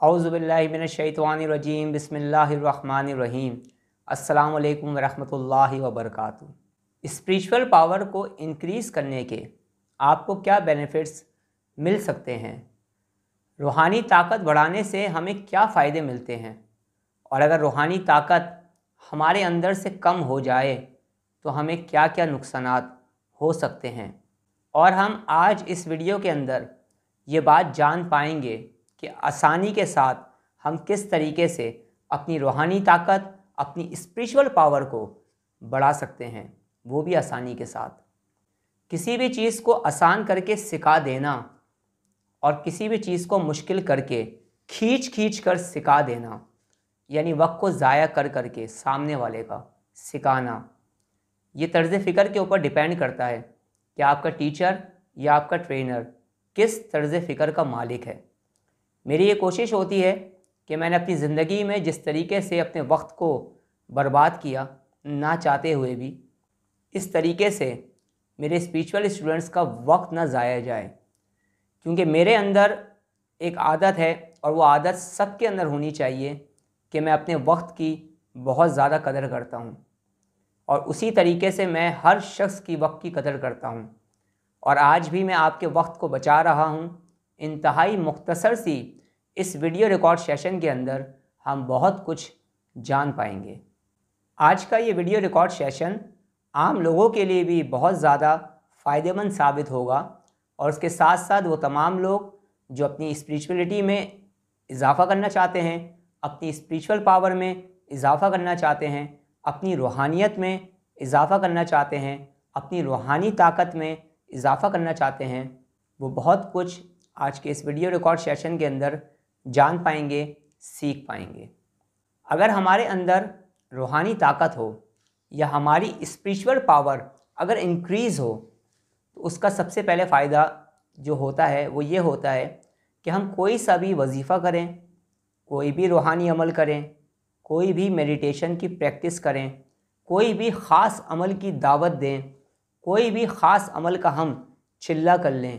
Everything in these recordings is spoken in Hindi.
औज़ुबिल्लाहि मिनश्शैतानिर्रजीम बिस्मिल्लाहिर्रहमानिर्रहीम। अस्सलामु अलैकुम वरहमतुल्लाहि वबरकातुहू। स्पिरिचुअल पावर को इंक्रीज़ करने के आपको क्या बेनिफिट्स मिल सकते हैं, रूहानी ताकत बढ़ाने से हमें क्या फ़ायदे मिलते हैं, और अगर रूहानी ताकत हमारे अंदर से कम हो जाए तो हमें क्या क्या नुकसानात हो सकते हैं। और हम आज इस वीडियो के अंदर ये बात जान पाएंगे कि आसानी के साथ हम किस तरीके से अपनी रूहानी ताकत, अपनी स्पिरिचुअल पावर को बढ़ा सकते हैं, वो भी आसानी के साथ। किसी भी चीज़ को आसान करके सिखा देना और किसी भी चीज़ को मुश्किल करके खींच कर सिखा देना, यानी वक्त को ज़ाया कर करके सामने वाले का सिखाना, ये तर्ज़ फ़िक्र के ऊपर डिपेंड करता है कि आपका टीचर या आपका ट्रेनर किस तर्ज़ फ़िक्र का मालिक है। मेरी ये कोशिश होती है कि मैंने अपनी ज़िंदगी में जिस तरीके से अपने वक्त को बर्बाद किया, ना चाहते हुए भी, इस तरीके से मेरे स्पिरिचुअल स्टूडेंट्स का वक्त ना ज़ाया जाए। क्योंकि मेरे अंदर एक आदत है और वो आदत सबके अंदर होनी चाहिए कि मैं अपने वक्त की बहुत ज़्यादा कदर करता हूँ, और उसी तरीके से मैं हर शख्स की वक्त की कदर करता हूँ। और आज भी मैं आपके वक्त को बचा रहा हूँ। इंतहाई मुख्तसर सी इस वीडियो रिकॉर्ड सेशन के अंदर हम बहुत कुछ जान पाएंगे। आज का ये वीडियो रिकॉर्ड सेशन आम लोगों के लिए भी बहुत ज़्यादा फ़ायदेमंद साबित होगा, और उसके साथ साथ वो तमाम लोग जो अपनी स्पिरिचुअलिटी में इजाफ़ा करना चाहते हैं, अपनी स्पिरिचुअल पावर में इजाफ़ा करना चाहते हैं, अपनी रूहानियत में इजाफ़ा करना चाहते हैं, अपनी रूहानी ताकत में इजाफ़ा करना चाहते हैं, वो बहुत कुछ आज के इस वीडियो रिकॉर्ड सेशन के अंदर जान पाएंगे, सीख पाएंगे। अगर हमारे अंदर रूहानी ताकत हो या हमारी स्पिरिचुअल पावर अगर इंक्रीज़ हो, तो उसका सबसे पहले फ़ायदा जो होता है वो ये होता है कि हम कोई सा भी वजीफ़ा करें, कोई भी रूहानी अमल करें, कोई भी मेडिटेशन की प्रैक्टिस करें, कोई भी ख़ास अमल की दावत दें, कोई भी ख़ास अमल का हम चिल्ला कर लें,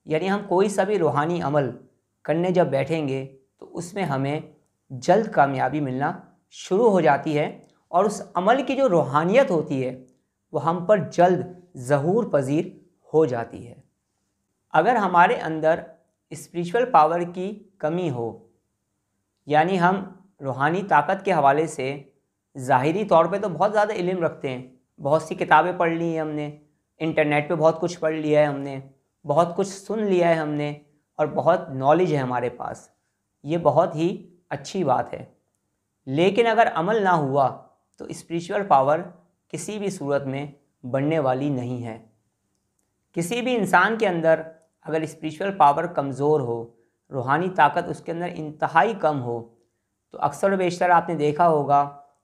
यानी हम कोई सा भी रूहानी अमल करने जब बैठेंगे तो उसमें हमें जल्द कामयाबी मिलना शुरू हो जाती है, और उस अमल की जो रूहानियत होती है वो हम पर जल्द ज़हूर पजीर हो जाती है। अगर हमारे अंदर स्पिरिचुअल पावर की कमी हो, यानी हम रूहानी ताकत के हवाले से ज़ाहिरी तौर पे तो बहुत ज़्यादा इल्म रखते हैं, बहुत सी किताबें पढ़ ली हैं हमने, इंटरनेट पे बहुत कुछ पढ़ लिया है हमने, बहुत कुछ सुन लिया है हमने, और बहुत नॉलेज है हमारे पास, ये बहुत ही अच्छी बात है। लेकिन अगर अमल ना हुआ तो स्पिरिचुअल पावर किसी भी सूरत में बढ़ने वाली नहीं है। किसी भी इंसान के अंदर अगर स्पिरिचुअल पावर कमज़ोर हो, रूहानी ताकत उसके अंदर इंतहाई कम हो, तो अक्सर व बेशतर आपने देखा होगा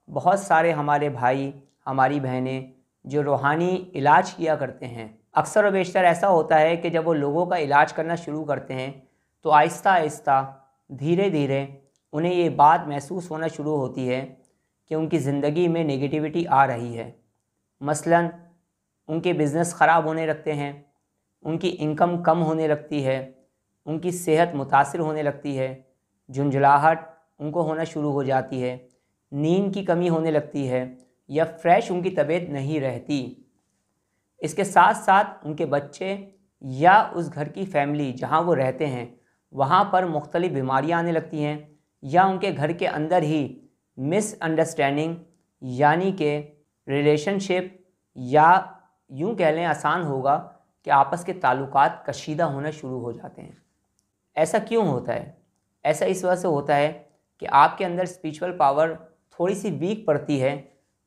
बहुत सारे हमारे भाई, हमारी बहनें जो रूहानी इलाज किया करते हैं, अक्सर व बेशतर ऐसा होता है कि जब वो लोगों का इलाज करना शुरू करते हैं तो आहिस्ता आहिस्ता, धीरे धीरे उन्हें ये बात महसूस होना शुरू होती है कि उनकी ज़िंदगी में नेगेटिविटी आ रही है। मसलन उनके बिज़नेस ख़राब होने लगते हैं, उनकी इनकम कम होने लगती है, उनकी सेहत मुतासिर होने लगती है, झुंझलाहट उनको होना शुरू हो जाती है, नींद की कमी होने लगती है, या फ्रेश उनकी तबीयत नहीं रहती। इसके साथ साथ उनके बच्चे या उस घर की फैमिली जहाँ वो रहते हैं वहाँ पर मुख्तलिफ़ बीमारियाँ आने लगती हैं, या उनके घर के अंदर ही मिसअंडरस्टैंडिंग, यानी कि रिलेशनशिप, या यूँ कह लें आसान होगा कि आपस के ताल्लुकात कशीदा होना शुरू हो जाते हैं। ऐसा क्यों होता है? ऐसा इस वजह से होता है कि आपके अंदर स्पिरिचुअल पावर थोड़ी सी वीक पड़ती है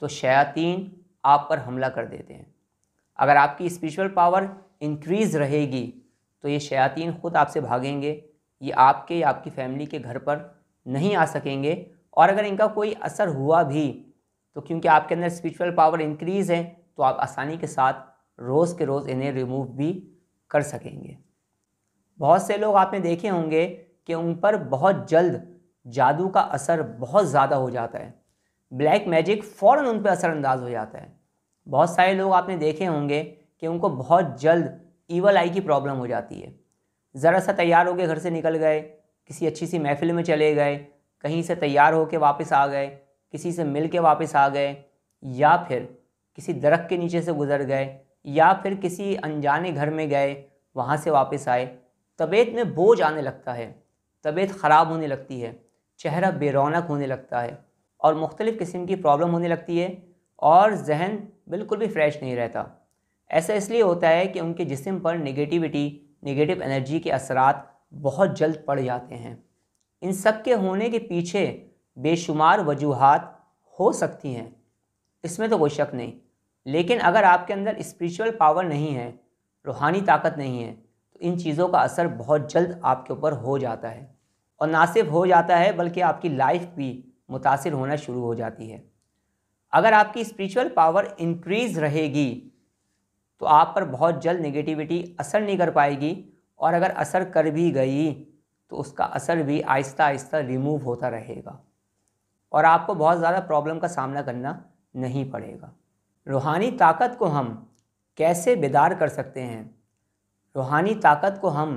तो शयातीन आप पर हमला कर देते हैं। अगर आपकी स्पिरिचुअल पावर इंक्रीज़ रहेगी तो ये शयातीन ख़ुद आपसे भागेंगे, ये आपके या आपकी फैमिली के घर पर नहीं आ सकेंगे, और अगर इनका कोई असर हुआ भी तो क्योंकि आपके अंदर स्पिरिचुअल पावर इंक्रीज़ है तो आप आसानी के साथ रोज़ के रोज़ इन्हें रिमूव भी कर सकेंगे। बहुत से लोग आपने देखे होंगे कि उन पर बहुत जल्द जादू का असर बहुत ज़्यादा हो जाता है, ब्लैक मैजिक फ़ौरन उन पर असरअंदाज हो जाता है। बहुत सारे लोग आपने देखे होंगे कि उनको बहुत जल्द ईवल आई की प्रॉब्लम हो जाती है। ज़रा सा तैयार हो के घर से निकल गए, किसी अच्छी सी महफिल में चले गए, कहीं से तैयार होकर वापस आ गए, किसी से मिल के वापस आ गए, या फिर किसी दरख्त के नीचे से गुज़र गए, या फिर किसी अनजाने घर में गए, वहाँ से वापस आए, तबीयत में बोझ आने लगता है, तबीयत ख़राब होने लगती है, चेहरा बेरौनक होने लगता है और मुख्तलिफ़ किस्म की प्रॉब्लम होने लगती है और जहन बिल्कुल भी फ्रेश नहीं रहता। ऐसा इसलिए होता है कि उनके जिस्म पर नेगेटिव एनर्जी के असरात बहुत जल्द पड़ जाते हैं। इन सब के होने के पीछे बेशुमार वजूहात हो सकती हैं, इसमें तो कोई शक नहीं। लेकिन अगर आपके अंदर स्पिरिचुअल पावर नहीं है, रूहानी ताकत नहीं है, तो इन चीज़ों का असर बहुत जल्द आपके ऊपर हो जाता है, और ना सिर्फ हो जाता है बल्कि आपकी लाइफ भी मुतासिर होना शुरू हो जाती है। अगर आपकी स्पिरिचुअल पावर इंक्रीज़ रहेगी तो आप पर बहुत जल्द नेगेटिविटी असर नहीं कर पाएगी, और अगर असर कर भी गई तो उसका असर भी आहिस्ता आहिस्ता रिमूव होता रहेगा और आपको बहुत ज़्यादा प्रॉब्लम का सामना करना नहीं पड़ेगा। रूहानी ताकत को हम कैसे बेदार कर सकते हैं, रूहानी ताकत को हम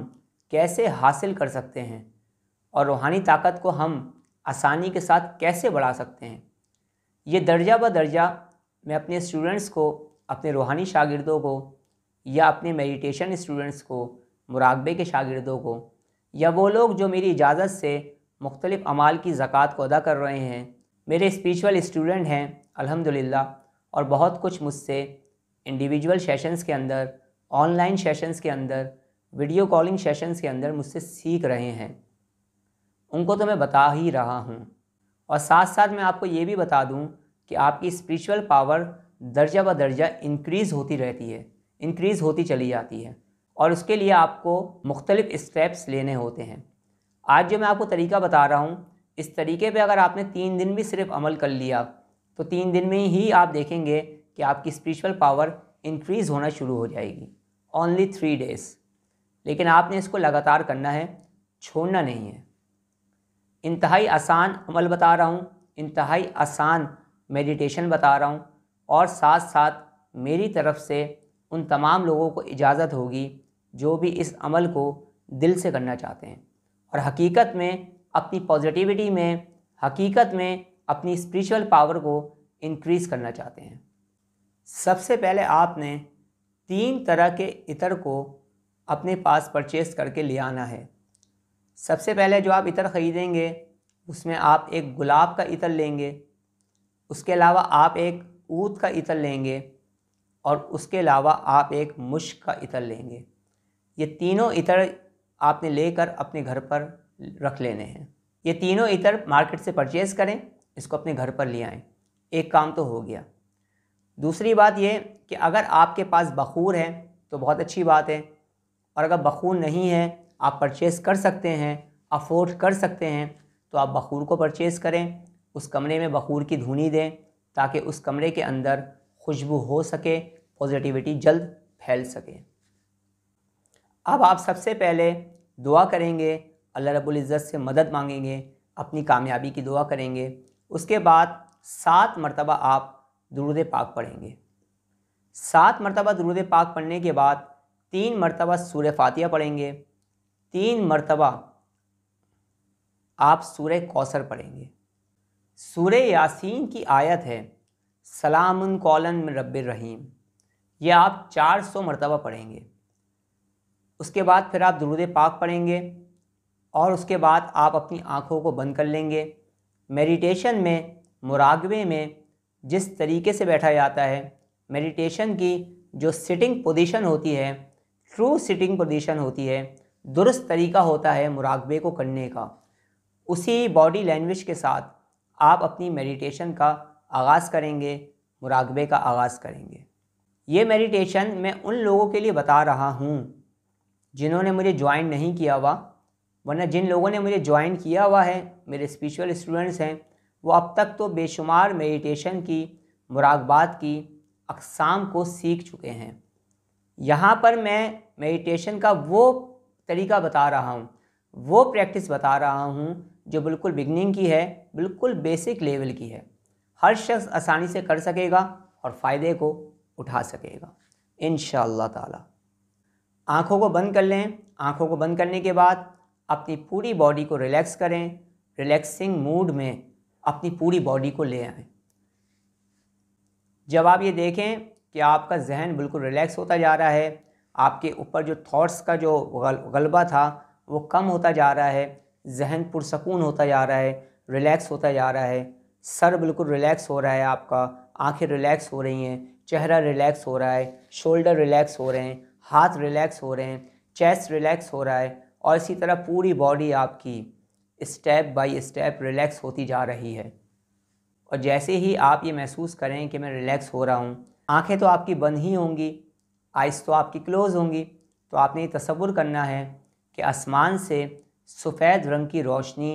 कैसे हासिल कर सकते हैं, और रूहानी ताकत को हम आसानी के साथ कैसे बढ़ा सकते हैं, ये दर्जा ब दर्जा मैं अपने स्टूडेंट्स को, अपने रूहानी शागिर्दों को, या अपने मेडिटेशन स्टूडेंट्स को, मुराकबे के शागिर्दों को, या वो लोग जो मेरी इजाज़त से मुख्तलिफ़ अमाल की ज़कात को अदा कर रहे हैं, मेरे स्पिरिचुअल स्टूडेंट हैं अल्हम्दुलिल्लाह, और बहुत कुछ मुझसे इंडिविजुअल सेशंस के अंदर, ऑनलाइन सेशंस के अंदर, वीडियो कॉलिंग सेशंस के अंदर मुझसे सीख रहे हैं, उनको तो मैं बता ही रहा हूँ। और साथ साथ मैं आपको ये भी बता दूँ कि आपकी स्पिरिचुअल पावर दर्जा ब दर्जा इंक्रीज़ होती रहती है, इंक्रीज़ होती चली जाती है, और उसके लिए आपको मुख्तलिफ़ स्टेप्स लेने होते हैं। आज जो मैं आपको तरीका बता रहा हूँ, इस तरीके पे अगर आपने 3 दिन भी सिर्फ अमल कर लिया तो 3 दिन में ही आप देखेंगे कि आपकी स्पिरिचुअल पावर इंक्रीज़ होना शुरू हो जाएगी। Only 3 days. लेकिन आपने इसको लगातार करना है, छोड़ना नहीं है। इंतहाई आसान अमल बता रहा हूँ, इंतहाई आसान मेडिटेशन बता रहा हूँ, और साथ साथ मेरी तरफ से उन तमाम लोगों को इजाज़त होगी जो भी इस अमल को दिल से करना चाहते हैं और हकीकत में अपनी पॉजिटिविटी में, हकीकत में अपनी स्पिरिचुअल पावर को इंक्रीज़ करना चाहते हैं। सबसे पहले आपने 3 तरह के इतर को अपने पास परचेज़ करके ले आना है। सबसे पहले जो आप इतर ख़रीदेंगे उसमें आप एक गुलाब का इतर लेंगे, उसके अलावा आप एक ऊद का इतर लेंगे, और उसके अलावा आप एक मुश्क का इतर लेंगे। ये तीनों इतर आपने लेकर अपने घर पर रख लेने हैं। ये तीनों इतर मार्केट से परचेज़ करें, इसको अपने घर पर ले आएँ। एक काम तो हो गया। दूसरी बात ये कि अगर आपके पास बखूर है तो बहुत अच्छी बात है, और अगर बखूर नहीं है, आप परचेज़ कर सकते हैं, अफोर्ड कर सकते हैं, तो आप बखूर को परचेज़ करें, उस कमरे में बखूर की धुनी दें ताकि उस कमरे के अंदर खुशबू हो सके, पॉजिटिविटी जल्द फैल सके। अब आप सबसे पहले दुआ करेंगे, अल्लाह रब्बुल इज़्ज़त से मदद मांगेंगे, अपनी कामयाबी की दुआ करेंगे। उसके बाद 7 मरतबा आप दुरूद पाक पढ़ेंगे। 7 मरतबा दुरूद पाक पढ़ने के बाद 3 मरतबा सूरह फातिहा पढ़ेंगे, 3 मरतबा आप सूरह कौसर पढ़ेंगे। सूरह यासीन की आयत है सलामुन कौलन मिन रब्बिर रहीम, ये आप 400 मरतबा पढ़ेंगे। उसके बाद फिर आप दुरूद पाक पढ़ेंगे, और उसके बाद आप अपनी आँखों को बंद कर लेंगे। मेडिटेशन में, मुराकबे में जिस तरीके से बैठा जाता है, मेडिटेशन की जो सिटिंग पोजीशन होती है, ट्रू सिटिंग पोजीशन होती है, दुरुस्त तरीका होता है मुराकबे को करने का, उसी बॉडी लैंग्वेज के साथ आप अपनी मेडिटेशन का आगाज़ करेंगे, मुराकबे का आगाज़ करेंगे। ये मेडिटेशन मैं उन लोगों के लिए बता रहा हूँ जिन्होंने मुझे ज्वाइन नहीं किया हुआ, वरना जिन लोगों ने मुझे ज्वाइन किया हुआ है, मेरे स्पिरिचुअल स्टूडेंट्स हैं, वो अब तक तो बेशुमार मेडिटेशन की, मुराकबात की अक़साम को सीख चुके हैं। यहाँ पर मैं मेडिटेशन का वो तरीका बता रहा हूँ, वो प्रैक्टिस बता रहा हूँ जो बिल्कुल बिगनिंग की है, बिल्कुल बेसिक लेवल की है। हर शख्स आसानी से कर सकेगा और फ़ायदे को उठा सकेगा इंशाअल्लाह ताला। आँखों को बंद कर लें। आँखों को बंद करने के बाद अपनी पूरी बॉडी को रिलैक्स करें, रिलैक्सिंग मूड में अपनी पूरी बॉडी को ले आएं। जब आप ये देखें कि आपका जहन बिल्कुल रिलैक्स होता जा रहा है, आपके ऊपर जो थॉट्स का जो गलबा था वो कम होता जा रहा है, जहन पुरसकून होता जा रहा है, रिलैक्स होता जा रहा है, सर बिल्कुल रिलैक्स हो रहा है, आपका आंखें रिलैक्स हो रही हैं, चेहरा रिलैक्स हो रहा है, शोल्डर रिलैक्स हो रहे हैं, हाथ रिलैक्स हो रहे हैं, चेस्ट रिलैक्स हो रहा है, और इसी तरह पूरी बॉडी आपकी स्टेप बाय स्टेप रिलैक्स होती जा रही है। और जैसे ही आप ये महसूस करें कि मैं रिलैक्स हो रहा हूँ, आंखें तो आपकी बंद ही होंगी, आइज़ तो आपकी क्लोज़ होंगी, तो आपने ये तसव्वुर करना है कि आसमान से सफ़ेद रंग की रोशनी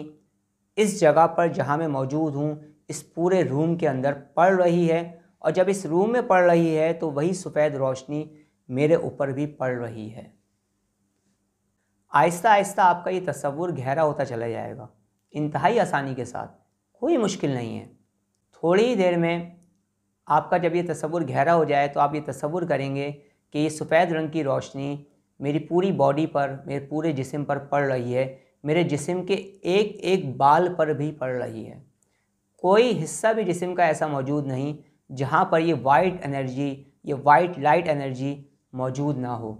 इस जगह पर जहाँ मैं मौजूद हूँ इस पूरे रूम के अंदर पड़ रही है, और जब इस रूम में पड़ रही है तो वही सफ़ेद रोशनी मेरे ऊपर भी पड़ रही है। आहिस्ता आहिस्ता आपका ये तसव्वुर गहरा होता चला जाएगा, इंतहाई आसानी के साथ, कोई मुश्किल नहीं है। थोड़ी ही देर में आपका जब ये तसव्वुर गहरा हो जाए तो आप ये तसव्वुर करेंगे कि ये सफ़ेद रंग की रोशनी मेरी पूरी बॉडी पर, मेरे पूरे जिस्म पर पड़ रही है, मेरे जिस्म के एक एक बाल पर भी पड़ रही है। कोई हिस्सा भी जिस्म का ऐसा मौजूद नहीं जहाँ पर ये वाइट एनर्जी, ये वाइट लाइट एनर्जी मौजूद ना हो।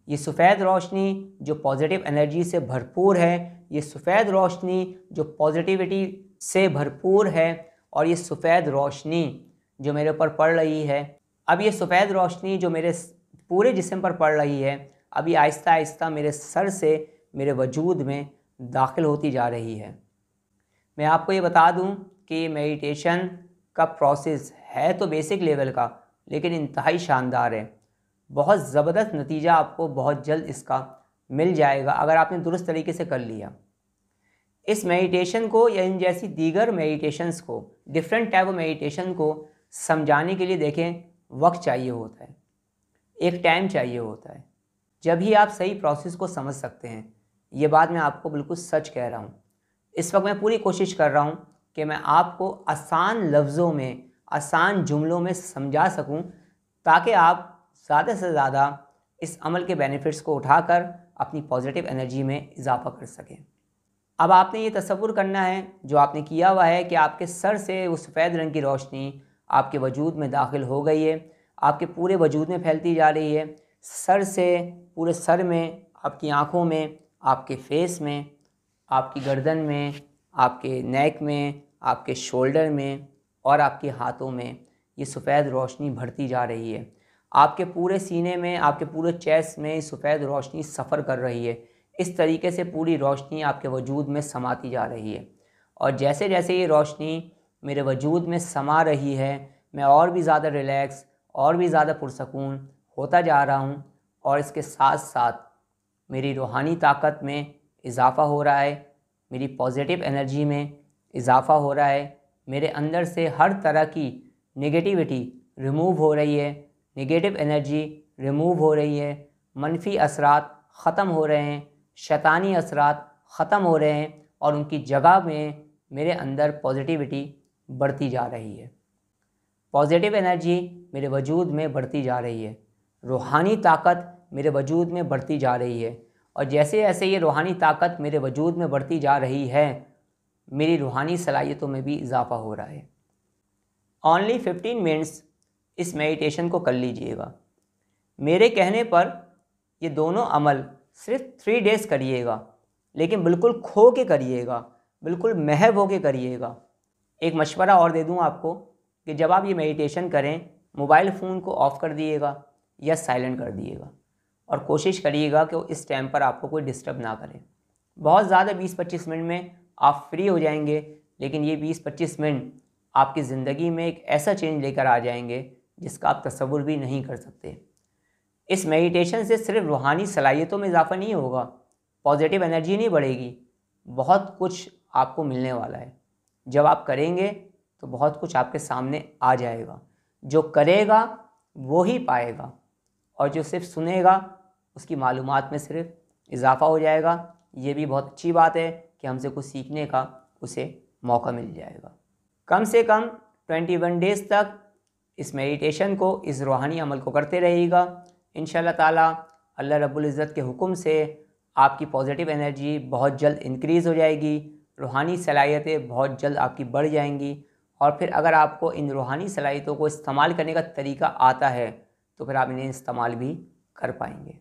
ये सफ़ेद रोशनी जो पॉजिटिव एनर्जी से भरपूर है, ये सफ़ेद रोशनी जो पॉजिटिविटी से भरपूर है, और ये सफ़ेद रोशनी जो मेरे ऊपर पड़ रही है, अब ये सफ़ेद रोशनी जो मेरे पूरे जिस्म पर पड़ रही है, अभी आहिस्ता आहिस्ता मेरे सर से मेरे वजूद में दाखिल होती जा रही है। मैं आपको ये बता दूं कि मेडिटेशन का प्रोसेस है तो बेसिक लेवल का, लेकिन इंतहाई शानदार है। बहुत ज़बरदस्त नतीजा आपको बहुत जल्द इसका मिल जाएगा अगर आपने दुरुस्त तरीके से कर लिया। इस मेडिटेशन को या इन जैसी दीगर मेडिटेशंस को, डिफरेंट टाइप ऑफ मेडिटेशन को समझाने के लिए देखें वक्त चाहिए होता है, एक टाइम चाहिए होता है, जब ही आप सही प्रोसेस को समझ सकते हैं। ये बात मैं आपको बिल्कुल सच कह रहा हूँ। इस वक्त मैं पूरी कोशिश कर रहा हूँ कि मैं आपको आसान लफ्ज़ों में, आसान जुमलों में समझा सकूँ, ताकि आप ज़्यादा से ज़्यादा इस अमल के बेनिफिट्स को उठाकर अपनी पॉजिटिव एनर्जी में इजाफ़ा कर सकें। अब आपने ये तसव्वुर करना है, जो आपने किया हुआ है, कि आपके सर से वो सफ़ेद रंग की रोशनी आपके वजूद में दाखिल हो गई है, आपके पूरे वजूद में फैलती जा रही है, सर से पूरे सर में, आपकी आँखों में, आपके फेस में, आपकी गर्दन में, आपके नेक में, आपके शोल्डर में और आपके हाथों में ये सफ़ेद रोशनी भरती जा रही है। आपके पूरे सीने में, आपके पूरे चेस्ट में सफ़ेद रोशनी सफ़र कर रही है। इस तरीके से पूरी रोशनी आपके वजूद में समाती जा रही है, और जैसे जैसे ये रोशनी मेरे वजूद में समा रही है, मैं और भी ज़्यादा रिलैक्स, और भी ज़्यादा पुरसकून होता जा रहा हूँ, और इसके साथ साथ मेरी रूहानी ताकत में इजाफ़ा हो रहा है, मेरी पॉजिटिव एनर्जी में इजाफ़ा हो रहा है, मेरे अंदर से हर तरह की नेगेटिविटी रिमूव हो रही है, नेगेटिव एनर्जी रिमूव हो रही है, मनफी असरात ख़त्म हो रहे हैं, शैतानी असरात ख़त्म हो रहे हैं, और उनकी जगह में मेरे अंदर पॉजिटिविटी बढ़ती जा रही है। पॉजिटिव एनर्जी मेरे वजूद में बढ़ती जा रही है, रूहानी ताकत मेरे वजूद में बढ़ती जा रही है, और जैसे जैसे ये रूहानी ताकत मेरे वजूद में बढ़ती जा रही है, मेरी रूहानी सलाहियतों में भी इजाफ़ा हो रहा है। ओनली 15 मिनट्स इस मेडिटेशन को कर लीजिएगा। मेरे कहने पर ये दोनों अमल सिर्फ 3 डेज़ करिएगा, लेकिन बिल्कुल खो के करिएगा, बिल्कुल महव हो के करिएगा। एक मशवरा और दे दूँ आपको कि जब आप ये मेडिटेशन करें, मोबाइल फ़ोन को ऑफ़ कर दिएगा या साइलेंट कर दिएगा, और कोशिश करिएगा कि इस टाइम पर आपको कोई डिस्टर्ब ना करे। बहुत ज़्यादा 20-25 मिनट में आप फ्री हो जाएंगे, लेकिन ये 20-25 मिनट आपकी ज़िंदगी में एक ऐसा चेंज लेकर आ जाएंगे जिसका आप तसव्वुर भी नहीं कर सकते। इस मेडिटेशन से सिर्फ रूहानी सलाहियतों में इजाफ़ा नहीं होगा, पॉजिटिव एनर्जी नहीं बढ़ेगी, बहुत कुछ आपको मिलने वाला है। जब आप करेंगे तो बहुत कुछ आपके सामने आ जाएगा। जो करेगा वो ही पाएगा, और जो सिर्फ सुनेगा उसकी मालूमात में सिर्फ इजाफ़ा हो जाएगा। ये भी बहुत अच्छी बात है कि हमसे कुछ सीखने का उसे मौका मिल जाएगा। कम से कम 21 डेज़ तक इस मेडिटेशन को, इस रूहानी अमल को करते रहिएगा। इंशाअल्लाह ताला अल्लाह रब्बुल इज़्ज़त के हुक्म से आपकी पॉजिटिव एनर्जी बहुत जल्द इंक्रीज़ हो जाएगी, रूहानी सलाहियतें बहुत जल्द आपकी बढ़ जाएंगी। और फिर अगर आपको इन रूहानी सलाहियतों को इस्तेमाल करने का तरीका आता है तो फिर आप इन्हें इस्तेमाल भी कर पाएंगे।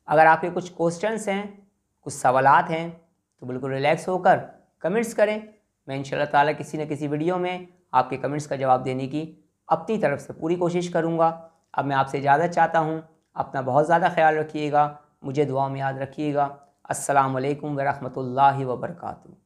अगर आपके कुछ क्वेश्चंस हैं, कुछ सवालात हैं, तो बिल्कुल रिलैक्स होकर कमेंट्स करें। मैं इंशाल्लाह ताला किसी न किसी वीडियो में आपके कमेंट्स का जवाब देने की अपनी तरफ से पूरी कोशिश करूँगा। अब मैं आपसे इजाज़त चाहता हूँ। अपना बहुत ज़्यादा ख्याल रखिएगा, मुझे दुआ में याद रखिएगा। अस्सलामु अलैकुम व रहमतुल्लाहि व बरकातुहू।